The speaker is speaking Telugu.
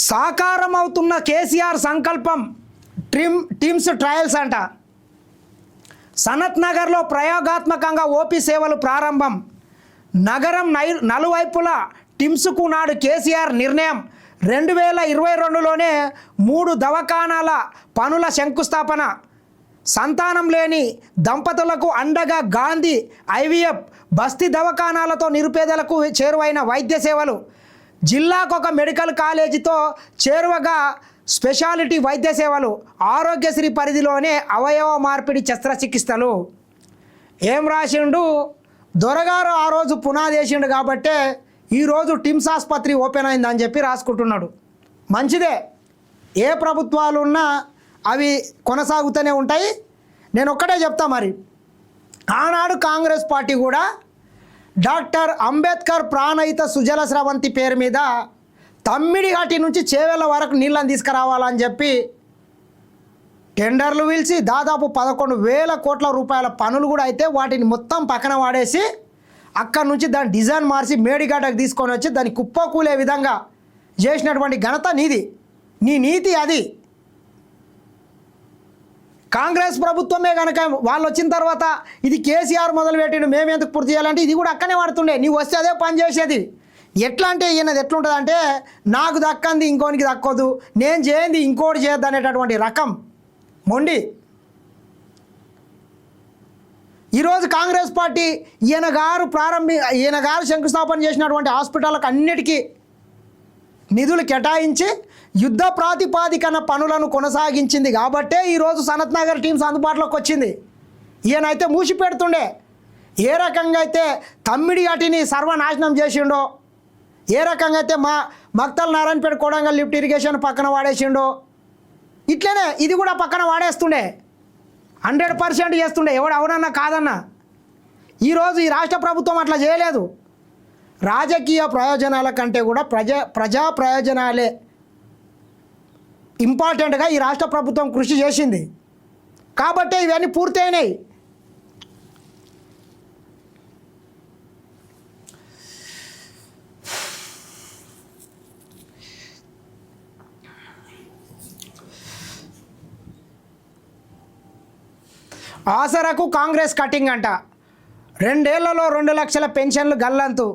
సాకారం అవుతున్న కేసీఆర్ సంకల్పం టీమ్స్ ట్రయల్స్ అంట. సనత్ నగర్లో ప్రయోగాత్మకంగా ఓపీ సేవలు ప్రారంభం. నగరం నలువైపులా టిమ్స్కు నాడు కేసీఆర్ నిర్ణయం. 2022లోనే 3 దవాఖానాల పనుల శంకుస్థాపన. సంతానం లేని దంపతులకు అండగా గాంధీ ఐవీఎఫ్ బస్తీ దవాఖానాలతో నిరుపేదలకు చేరువైన వైద్య సేవలు. జిల్లాకు ఒక మెడికల్ కాలేజీతో చేరువగా స్పెషాలిటీ వైద్య సేవలు. ఆరోగ్యశ్రీ పరిధిలోనే అవయవ మార్పిడి శస్త్రచికిత్సలు. ఏం రాసిండు దొరగారు ఆ రోజు పునాదేసిండు కాబట్టే ఈరోజు టిమ్స్ ఆసుపత్రి ఓపెన్ అయిందని చెప్పి రాసుకుంటున్నాడు. మంచిదే, ఏ ప్రభుత్వాలు ఉన్నా అవి కొనసాగుతూనే ఉంటాయి. నేను ఒక్కటే చెప్తా, మరి ఆనాడు కాంగ్రెస్ పార్టీ కూడా డాక్టర్ అంబేద్కర్ ప్రాణహిత సుజల స్రవంతి పేరు మీద తమ్మిడిఘాటి నుంచి చేవెళ్ళ వరకు నీళ్ళని తీసుకురావాలని చెప్పి టెండర్లు పిలిచి దాదాపు 11,000 కోట్ల రూపాయల పనులు కూడా అయితే వాటిని మొత్తం పక్కన వాడేసి అక్కడి నుంచి దాని డిజైన్ మార్చి మేడిగడ్డకు తీసుకొని వచ్చి దాన్ని కుప్పకూలే విధంగా చేసినటువంటి ఘనత నీది. నీ నీతి అది. కాంగ్రెస్ ప్రభుత్వమే కనుక వాళ్ళు వచ్చిన తర్వాత ఇది కేసీఆర్ మొదలుపెట్టిండు మేము ఎందుకు పూర్తి చేయాలంటే ఇది కూడా అక్కనే వాడుతుండే. నీవు వస్తే అదే పని చేసేది. ఎట్లా అంటే ఈయనది ఎట్లుంటుంది అంటే నాకు దక్కంది ఇంకోనికి దక్కోదు, నేను చేయంది ఇంకోటి చేయొద్దు అనేటటువంటి రకం మొండి. ఈరోజు కాంగ్రెస్ పార్టీ ఈయన గారు శంకుస్థాపన చేసినటువంటి హాస్పిటళ్ళకు అన్నిటికీ నిధులు కేటాయించి యుద్ధ ప్రాతిపాదికన పనులను కొనసాగించింది కాబట్టే ఈరోజు సనత్ నగర్ టీమ్స్ అందుబాటులోకి వచ్చింది. ఈయనైతే మూసి పెడుతుండే. ఏ రకంగా అయితే తమ్మిడిఘాటిని సర్వనాశనం చేసిండో, ఏ రకంగా అయితే మక్తల్ నారాయణపేట కొడంగల్ లిఫ్ట్ ఇరిగేషన్ పక్కన వాడేసిండో, ఇట్లనే ఇది కూడా పక్కన వాడేస్తుండే. 100% చేస్తుండే. ఎవడు అవునన్నా కాదన్నా. ఈరోజు ఈ రాష్ట్ర ప్రభుత్వం అట్లా చేయలేదు. రాజకీయ ప్రయోజనాల కంటే కూడా ప్రజా ప్రయోజనాలే ఇంపార్టెంట్గా ఈ రాష్ట్ర ప్రభుత్వం కృషి చేసింది కాబట్టే ఇవన్నీ పూర్తయినాయి. ఆసరాకు కాంగ్రెస్ కటింగ్ అంట. 2 ఏళ్లలో 2 లక్షల పెన్షన్లు గల్లంతు.